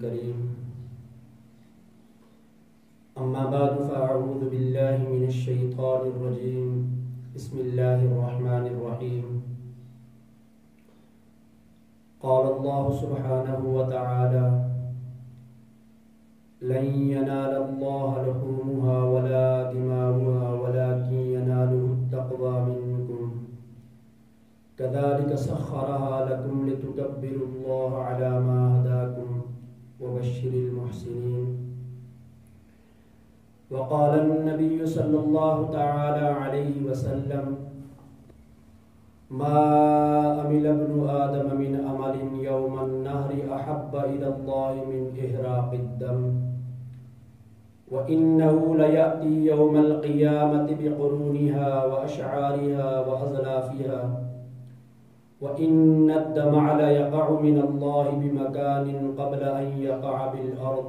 الكريم. أما بعد فأعوذ بالله من الشيطان الرجيم. بسم الله الرحمن الرحيم. قال الله سبحانه وتعالى: لن ينال الله لحومها ولا دماؤها ولكن يناله التقوى منكم كذلك سخرها لكم لتكبروا الله على ما هداكم وبشر المحسنين. وقال النبي صلى الله تعالى عليه وسلم: ما عمل ابن آدم من عمل يوم النهر أحب إلى الله من إهراق الدم وإنه ليأتي يوم القيامة بقرونها وأشعارها وأزلافها وإن الدمع ليقع من الله بمكان قبل أن يقع بالأرض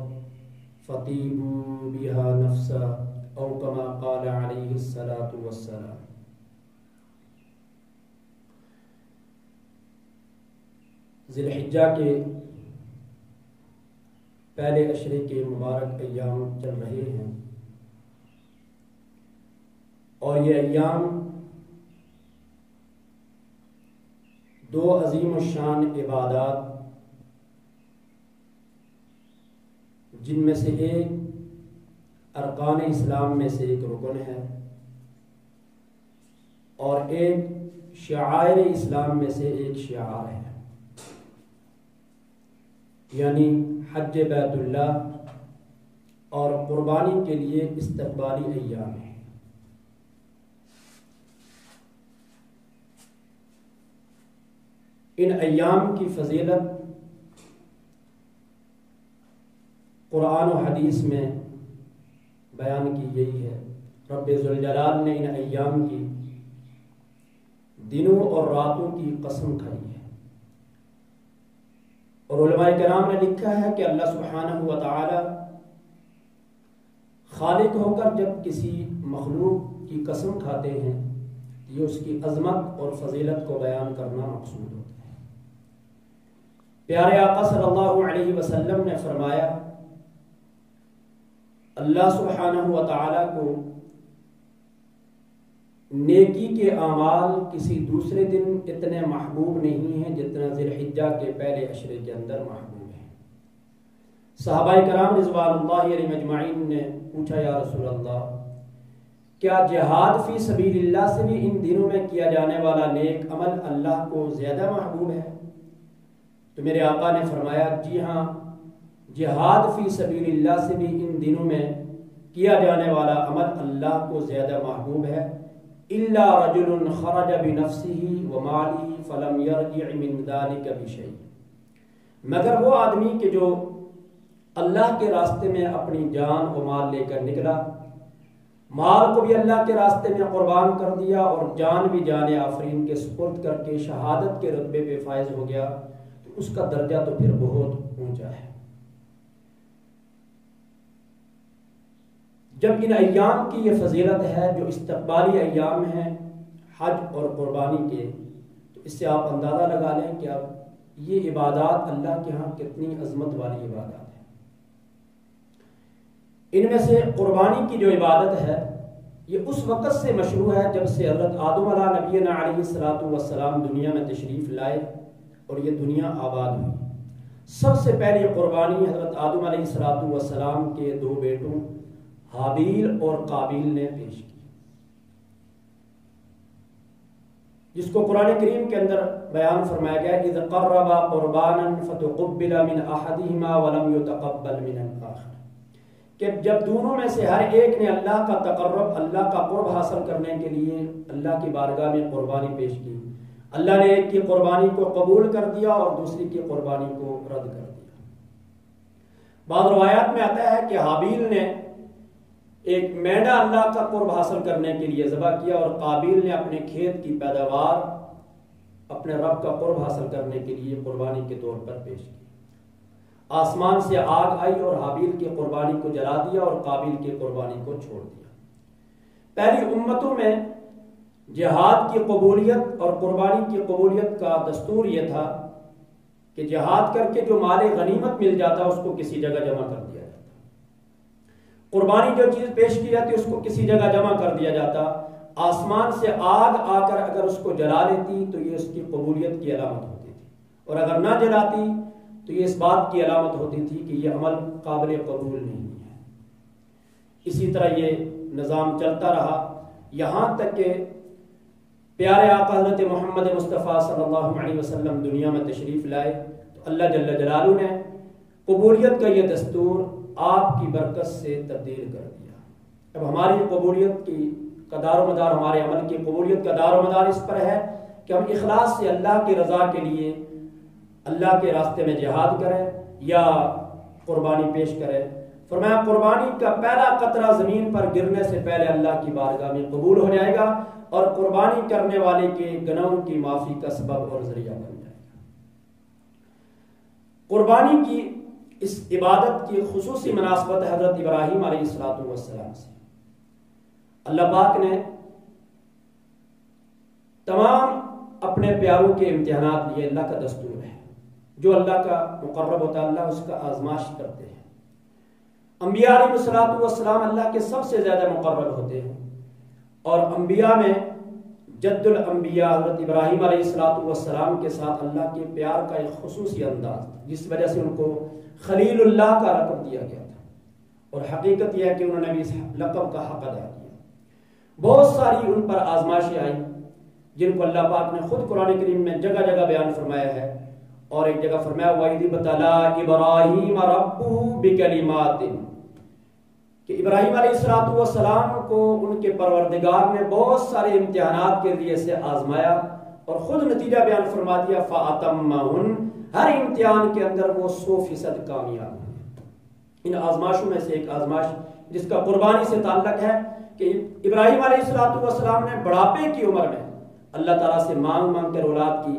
فطيبوا بها نفسا أو كما قال عليه الصلاة والسلام. ذی الحجہ کے پہلے عشرے کے مبارک ایام چل رہے ہیں، اور یہ ایام دو عظیم الشان عبادات جن میں سے ایک ارکان اسلام میں سے ایک رکن ہے اور ایک شعائر اسلام میں سے ایک شعار ہے، یعنی حج بیت اللہ اور قربانی کے لیے استقبالی ایام ہیں۔ ان ایام کی فضیلت قرآن و حدیث میں بیان کی گئی ہے۔ رب ذوالجلال نے ان ایام کی دنوں اور راتوں کی قسم کھائی ہے، اور علماء کرام نے لکھا ہے کہ اللہ سبحانہ و تعالی خالق ہو کر جب کسی مخلوق کی قسم کھاتے ہیں یہ اس کی عظمت اور فضیلت کو بیان کرنا مقصود ہوتا ہے۔ پیارے آقا صلی اللہ علیہ وسلم نے فرمایا، اللہ سبحانہ و تعالی کو نیکی کے اعمال کسی دوسرے دن اتنے محبوب نہیں ہیں جتنا ذی الحجہ کے پہلے عشرے کے اندر محبوب ہیں۔ صحابہ کرام رضوان اللہ علیہم اجمعین نے پوچھا، یا رسول اللہ، کیا جہاد فی سبیل اللہ سے بھی ان دنوں میں کیا جانے والا نیک عمل اللہ کو زیادہ محبوب ہے؟ تو میرے آقا نے فرمایا، جی ہاں، جہاد فی سبیل اللہ سے بھی ان دنوں میں کیا جانے والا عمل اللہ کو زیادہ محبوب ہے۔ الا رجل خرج بنفسه وماله فلم يرجع من ذلك بشيء، مگر وہ آدمی کہ جو اللہ کے راستے میں اپنی جان و مال لے کر نکلا، مال کو بھی اللہ کے راستے میں قربان کر دیا اور جان بھی جان آفرین کے سپرد کر کے شہادت کے رتبے پہ فائز ہو گیا، تو اس کا درجہ تو پھر بہت اونچا ہے۔ جب ان ایام کی یہ فضیلت ہے جو استقبالی ایام ہیں حج اور قربانی کے، تو اس سے آپ اندازہ لگا لیں کہ اب یہ عبادات اللہ کے ہاں کتنی عظمت والی عبادات ہیں۔ ان میں سے قربانی کی جو عبادت ہے یہ اس وقت سے مشروع ہے جب سے حضرت آدم علیہ نبینا علیہ الصلوۃ والسلام دنیا میں تشریف لائے اور یہ دنیا آباد ہوئی۔ سب سے پہلی قربانی حضرت آدم علیہ الصلوۃ والسلام کے دو بیٹوں حابیل اور قابیل نے پیش کی، جس کو قرآن کریم کے اندر بیان فرمایا گیا، اذ قربا قربانا فتقبل من احدهما ولم يتقبل من الاخر، کہ جب دونوں میں سے ہر ایک نے اللہ کا تقرب، اللہ کا قرب حاصل کرنے کے لیے اللہ کی بارگاہ میں قربانی پیش کی، اللہ نے ایک کی قربانی کو قبول کر دیا اور دوسری کی قربانی کو رد کر دیا۔ بعض روایات میں آتا ہے کہ حابیل نے ایک مینڈا اللہ کا قرب حاصل کرنے کے لیے ذبح کیا اور قابیل نے اپنے کھیت کی پیداوار اپنے رب کا قرب حاصل کرنے کے لیے قربانی کے طور پر پیش کی۔ آسمان سے آگ آئی اور حابیل کی قربانی کو جلا دیا اور قابیل کی قربانی کو چھوڑ دیا۔ پہلی امتوں میں جہاد کی قبولیت اور قربانی کی قبولیت کا دستور یہ تھا کہ جہاد کر کے جو مال غنیمت مل جاتا اس کو کسی جگہ جمع کر دیا جاتا، قربانی جو چیز پیش کی جاتی اس کو کسی جگہ جمع کر دیا جاتا، آسمان سے آگ آ کر اگر اس کو جلا لیتی تو یہ اس کی قبولیت کی علامت ہوتی تھی، اور اگر نہ جلاتی تو یہ اس بات کی علامت ہوتی تھی کہ یہ عمل قابل قبول نہیں ہے۔ اسی طرح یہ نظام چلتا رہا یہاں تک کہ پیارے آقا حضرت محمد مصطفیٰ صلی اللہ علیہ وسلم دنیا میں تشریف لائے تو اللہ جل جلالہ نے قبولیت کا یہ دستور آپ کی برکت سے تبدیل کر دیا۔ اب ہماری قبولیت کا دار و مدار، ہمارے عمل کی قبولیت کا دار و مدار اس پر ہے کہ ہم اخلاص سے اللہ کی رضا کے لیے اللہ کے راستے میں جہاد کریں یا قربانی پیش کریں۔ فرمایا قربانی کا پہلا قطرہ زمین پر گرنے سے پہلے اللہ کی بارگاہ میں قبول ہو جائے گا اور قربانی کرنے والے کے گناہوں کی معافی کا سبب اور ذریعہ بن جائے گا۔ قربانی کی اس عبادت کی خصوصی مناسبت حضرت ابراہیم علیہ السلام سے۔ اللہ پاک نے تمام اپنے پیاروں کے امتحانات لیے، اللہ کا دستور ہے، جو اللہ کا مقرب ہوتا ہے اللہ اس کا آزمائش کرتے ہیں۔ انبیاء علیہ السلام اللہ کے سب سے زیادہ مقرب ہوتے ہیں، اور انبیاء میں جد الانبیاء حضرت ابراہیم علیہ السلام کے ساتھ اللہ کے پیار کا ایک خصوصی انداز، جس وجہ سے ان کو خلیل اللہ کا لقب دیا گیا تھا، اور حقیقت یہ ہے کہ انہوں نے بھی اس لقب کا حق ادا کیا۔ بہت ساری ان پر آزمائشیں آئیں جن کو اللہ پاک نے خود قرآن کریم میں جگہ جگہ بیان فرمایا ہے، اور ایک جگہ فرمایا وَإِذِ ابْتَلَىٰ إِبْرَاهِيمَ رَبُّهُ بِكَلِمَاتٍ، کہ ابراہیم علیہ السلام کو ان کے پروردگار نے بہت سارے امتحانات کے ذریعے سے آزمایا، اور خود نتیجہ بیان فرما دیا فَأَتَمَّهُنَّ، ہر امتحان کے اندر وہ 100% کامیاب ہوئے۔ ان آزمائشوں میں سے ایک آزمائش جس کا قربانی سے تعلق ہے کہ ابراہیم علیہ السلام نے بڑھاپے کی عمر میں اللہ تعالیٰ سے مانگ مانگ کر اولاد کی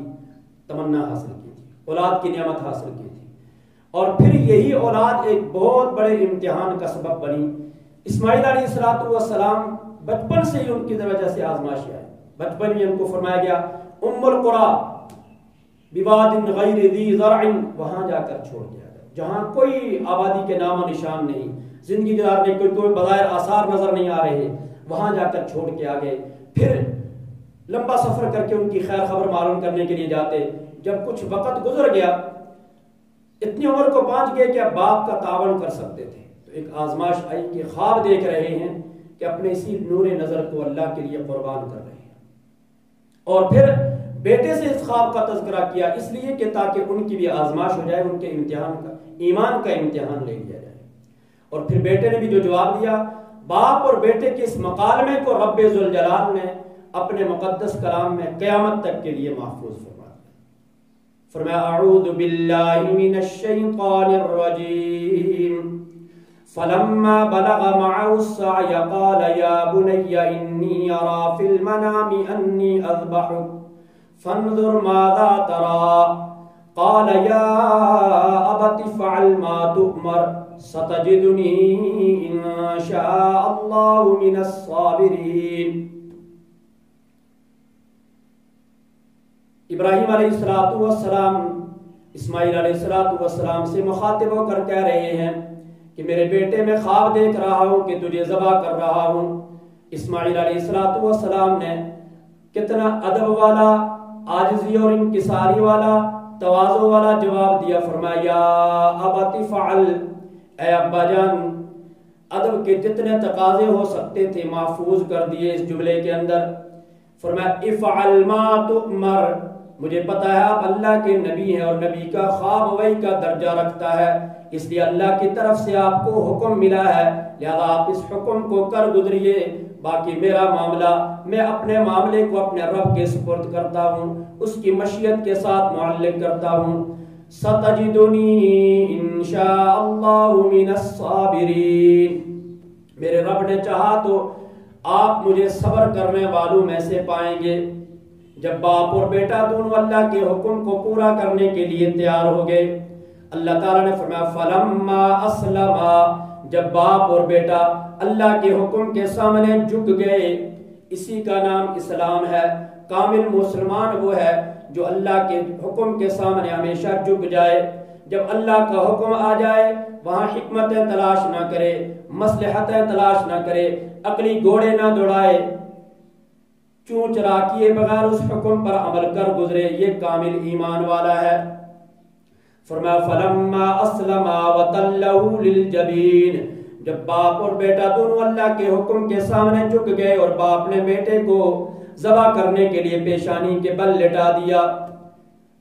تمنا حاصل کی تھی، اولاد کی نعمت حاصل کی تھی، اور پھر یہی اولاد ایک بہت بڑے امتحان کا سبب بنی۔ اسماعیل علیہ السلام بچپن سے ہی ان کی وجہ سے آزمائش آئی، بچپن میں ان کو فرمایا گیا ام القریٰ بواد غیر ذی زرع، وہاں جا کر چھوڑ دیا گیا جہاں کوئی آبادی کے نام و نشان نہیں، زندگی گزارنے کوئی بظاہر آثار نظر نہیں آ رہے، وہاں جا کر چھوڑ کے آ گئے۔ پھر لمبا سفر کر کے ان کی خیر خبر معلوم کرنے کے لیے جاتے، جب کچھ وقت گزر گیا، اتنی عمر کو پہنچ گئے کہ اب باپ کا تعاون کر سکتے تھے، تو ایک آزمائش آئی کہ خواب دیکھ رہے ہیں کہ اپنے اسی نور نظر کو اللہ کے لیے قربان کر رہے ہیں، اور پھر بیٹے سے اس خواب کا تذکرہ کیا اس لیے کہ تاکہ ان کی بھی آزمائش ہو جائے، ان کے امتحان کا، ایمان کا امتحان لے لیا جائے۔ اور پھر بیٹے نے بھی جو جواب دیا، باپ اور بیٹے کے اس مکالمے کو رب ذوالجلال نے اپنے مقدس کلام میں قیامت تک کے لیے محفوظ فرما دیا۔ فرمایا اعوذ باللہ من الشیطان الرجیم فلما بلغ معه السعي قال يا بني إني أرى في المنام أني أذبحك فانظر ماذا ترى قال يا أبت افعل ما تؤمر ستجدني إن شاء الله من الصابرين۔ ابراہیم علیہ السلام اسماعیل علیہ السلام سے مخاطب ہو کر کہہ رہے ہیں کہ میرے بیٹے میں خواب دیکھ رہا ہوں کہ تجھے ذبح کر رہا ہوں۔ اسماعیل علیہ السلام نے کتنا ادب والا، عاجزی اور انکساری والا، تواضع والا جواب دیا، فرمایا یا ابت افعل، اے ابا جان۔ ادب کے جتنے تقاضے ہو سکتے تھے محفوظ کر دیے اس جملے کے اندر۔ فرمایا افعل ما تؤمر، مجھے پتا ہے آپ اللہ کے نبی ہیں اور نبی کا خواب وحی کا درجہ رکھتا ہے، اس لیے اللہ کی طرف سے آپ کو حکم ملا ہے، لہذا آپ اس حکم کو کر گزریے، باقی میرا معاملہ، میں اپنے معاملے کو اپنے رب کے سپرد کرتا ہوں، اس کی مشیت کے ساتھ معلق کرتا ہوں۔ ستجدنی انشاء اللہ من الصابرین، میرے رب نے چاہا تو آپ مجھے صبر کرنے والوں میں سے پائیں گے۔ جب باپ اور بیٹا دونوں اللہ کے حکم کو پورا کرنے کے لیے تیار ہو گئے، اللہ تعالیٰ نے فرمایا فلما اسلما، جب باپ اور بیٹا اللہ کے حکم کے سامنے جھک گئے، اسی کا نام اسلام ہے۔ کامل مسلمان وہ ہے جو اللہ کے حکم کے سامنے ہمیشہ جھک جائے، جب اللہ کا حکم آ جائے وہاں حکمتیں تلاش نہ کرے، مصلحتیں تلاش نہ کرے، عقلی گھوڑے نہ دوڑائے، چون چرا کیے بغیر اس حکم پر عمل کر گزرے، یہ کامل ایمان والا ہے۔ فرمایا فلما اسلما وتلہ للجبین، جب باپ اور بیٹا دونوں اللہ کے حکم کے سامنے جھک گئے اور باپ نے بیٹے کو ذبح کرنے کے لیے پیشانی کے بل لٹا دیا،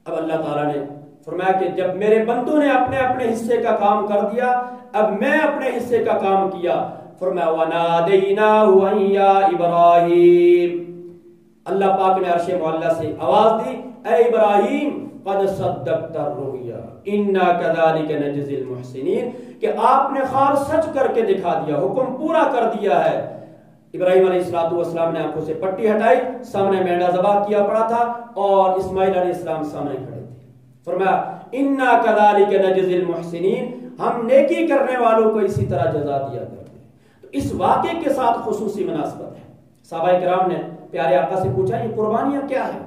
اب اللہ تعالیٰ نے فرمایا کہ جب میرے بندوں نے اپنے اپنے حصے کا کام کر دیا، اب میں اپنے حصے کا کام کیا۔ فرمایا وَنَادَيْنَاهُ أَن يَا إِبْرَاهِيمُ، اللہ پاک نے عرش معلیٰ سے آواز دی، اے ابراہیم قد صدقت الرؤیا انا كذلك نجزي المحسنین، کہ آپ نے خواب سچ کر کے دکھا دیا، حکم پورا کر دیا ہے۔ ابراہیم علیہ السلام نے آنکھوں سے پٹی ہٹائی، سامنے مینڈا ذبح کیا پڑا تھا اور اسماعیل علیہ السلام سامنے کھڑے تھے۔ فرمایا انا كذلك نجزي المحسنین، ہم نیکی کرنے والوں کو اسی طرح جزا دیا کرتے ہیں۔ تو اس واقعے کے ساتھ خصوصی مناسبت ہے۔ صحابہ کرام نے پیارے آقا سے پوچھا یہ قربانیاں کیا ہیں؟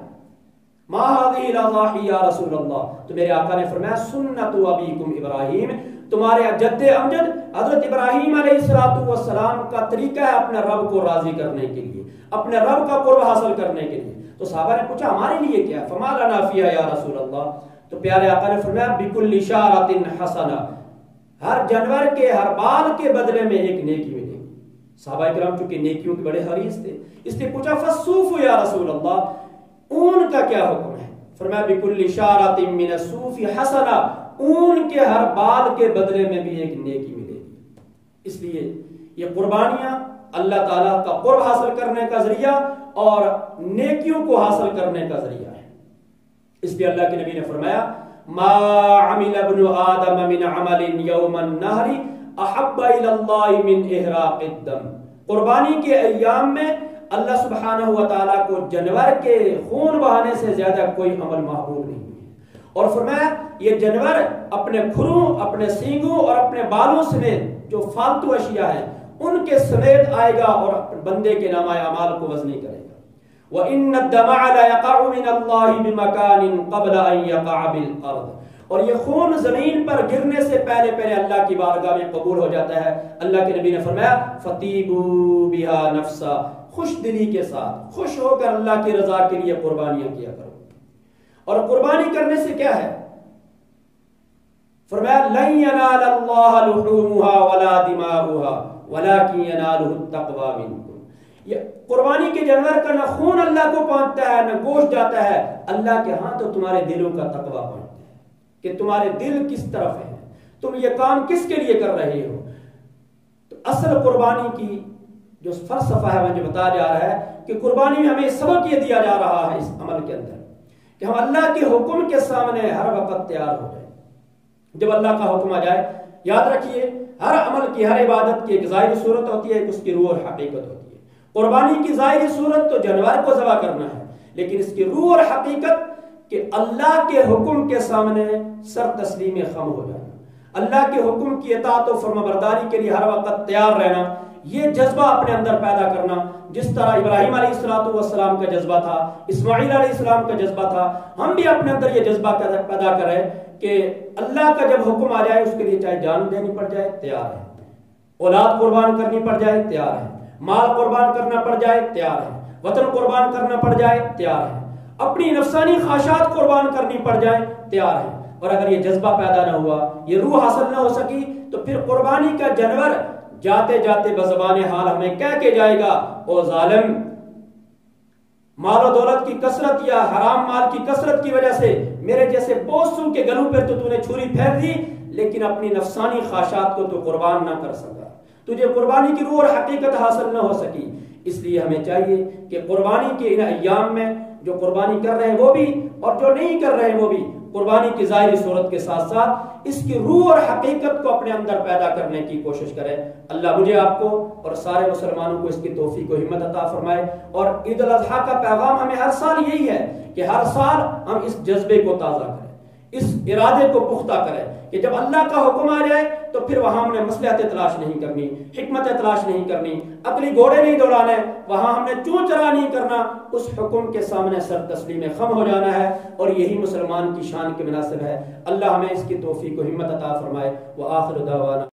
ما هذه الاضاحی یا رسول اللہ، تو میرے آقا نے فرمایا سنت ابیکم ابراہیم، تمہارے جد امجد حضرت ابراہیم علیہ السلام کا طریقہ ہے اپنے رب کو راضی کرنے کے لیے، اپنے رب کا قرب حاصل کرنے کے لیے۔ تو صحابہ نے پوچھا ہمارے لیے کیا؟ فما لنا فیہا یا رسول اللہ، تو پیارے آقا نے فرمایا بکل اشارۃ حسنہ، ہر جانور کے ہر بال کے بدلے میں ایک نیکی ملے گی۔ صحابہ کرام چونکہ نیکیوں کے بڑے حریص تھے، اس نے پوچھا فالصوف یا رسول اللہ، اون کا کیا حکم ہے؟ فرمایا بکل اشارۃ من الصوف حسنہ، اون کے ہر بال کے بدلے میں بھی ایک نیکی ملے گی۔ اس لیے یہ قربانیاں اللہ تعالیٰ کا قرب حاصل کرنے کا ذریعہ اور نیکیوں کو حاصل کرنے کا ذریعہ ہے۔ اس لیے اللہ کے نبی نے فرمایا ما عمل ابن آدم من عمل یوم النہر احب الی اللہ من احراق الدم، قربانی کے ایام میں اللہ سبحانہ و تعالیٰ کو جانور کے خون بہانے سے زیادہ کوئی عمل محبوب نہیں ہے۔ اور فرمایا یہ جانور اپنے کھروں، اپنے سینگوں اور اپنے بالوں سمیت جو فالتو اشیاء ہیں ان کے سمیت آئے گا اور بندے کے نامہ اعمال کو وزنی کرے گا۔ وَإِنَّ الدَّمَعَ لَيَقَعُ مِنَ اللَّهِ بِمَكَانٍ قَبْلَ أَن يَقَعَ بِالْأَرْضِ، اور یہ خون زمین پر گرنے سے پہلے پہلے اللہ کی بارگاہ میں قبول ہو جاتا ہے۔ اللہ کے نبی نے فرمایا فَطِيبُوا بِهَا نَفْسًا، خوش دلی کے ساتھ خوش ہو کر اللہ کی رضا کے لیے قربانیاں کیا کرو۔ اور قربانی کرنے سے کیا ہے؟ فرمایا لَن يَنَالَ اللَّهَ لُحُومُهَا وَلَا دِمَاؤُهَا وَلَكِنْ يَنَالُهُ التَّقْوَىٰ مِنكُمْ، یہ قربانی کے جانور کا نہ خون اللہ کو پہنچتا ہے نہ گوشت جاتا ہے، اللہ کے ہاں تو تمہارے دلوں کا تقویٰ پہنچتا ہے کہ تمہارے دل کس طرف ہے، تم یہ کام کس کے لیے کر رہے ہو۔ تو اصل قربانی کی جو فلسفہ ہے مجھے بتایا جا رہا ہے کہ قربانی میں ہمیں سبق یہ دیا جا رہا ہے اس عمل کے اندر کہ ہم اللہ کے حکم کے سامنے ہر وقت تیار ہو جائیں۔ جب اللہ کا حکم آ جائے، یاد رکھیے ہر عمل کی، ہر عبادت کی ایک ظاہری صورت ہوتی ہے، ایک اس کی روح اور حقیقت ہوتی ہے۔ قربانی کی ظاہری صورت تو جانور کو ذبح کرنا ہے، لیکن اس کی روح اور حقیقت کہ اللہ کے حکم کے سامنے سر تسلیم خم ہو جانا، اللہ کے حکم کی اطاعت و فرمانبرداری کے لیے ہر وقت تیار رہنا، یہ جذبہ اپنے اندر پیدا کرنا۔ جس طرح ابراہیم علیہ السلام کا جذبہ تھا، اسماعیل علیہ السلام کا جذبہ تھا، ہم بھی اپنے اندر یہ جذبہ پیدا کریں کہ اللہ کا جب حکم آ جائے اس کے لیے چاہے جان دینی پڑ جائے تیار ہے، اولاد قربان کرنی پڑ جائے تیار ہے، مال قربان کرنا پڑ جائے تیار ہے، وطن قربان کرنا پڑ جائے تیار ہے، اپنی نفسانی خواہشات قربان کرنی پڑ جائے تیار ہے۔ اور اگر یہ جذبہ پیدا نہ ہوا، یہ روح حاصل نہ ہو سکی، تو پھر قربانی کا جانور جاتے جاتے بزبان حال ہمیں کہہ کے جائے گا او ظالم، مال و دولت کی کثرت یا حرام مال کی کثرت کی وجہ سے میرے جیسے بوسوں کے گلوں پر تو نے چھری پھیر دی، لیکن اپنی نفسانی خواہشات کو تو قربان نہ کر سکا، تجھے قربانی کی روح اور حقیقت حاصل نہ ہو سکی۔ اس لیے ہمیں چاہیے کہ قربانی کے ان ایام میں جو قربانی کر رہے ہیں وہ بھی اور جو نہیں کر رہے ہیں وہ بھی قربانی کی ظاہری صورت کے ساتھ ساتھ اس کی روح اور حقیقت کو اپنے اندر پیدا کرنے کی کوشش کریں۔ اللہ مجھے آپ کو اور سارے مسلمانوں کو اس کی توفیق و ہمت عطا فرمائے۔ اور عید الاضحیٰ کا پیغام ہمیں ہر سال یہی ہے کہ ہر سال ہم اس جذبے کو تازہ کریں، اس ارادے کو پختہ کرے کہ جب اللہ کا حکم آ جائے تو پھر وہاں ہم نے مصلحت تلاش نہیں کرنی، حکمت تلاش نہیں کرنی، عقلی گھوڑے نہیں دوڑانے، وہاں ہم نے چوں چرا نہیں کرنا، اس حکم کے سامنے سر تسلیم خم ہو جانا ہے، اور یہی مسلمان کی شان کے مناسب ہے۔ اللہ ہمیں اس کی توفیق و ہمت عطا فرمائے۔ وآخر دعوانا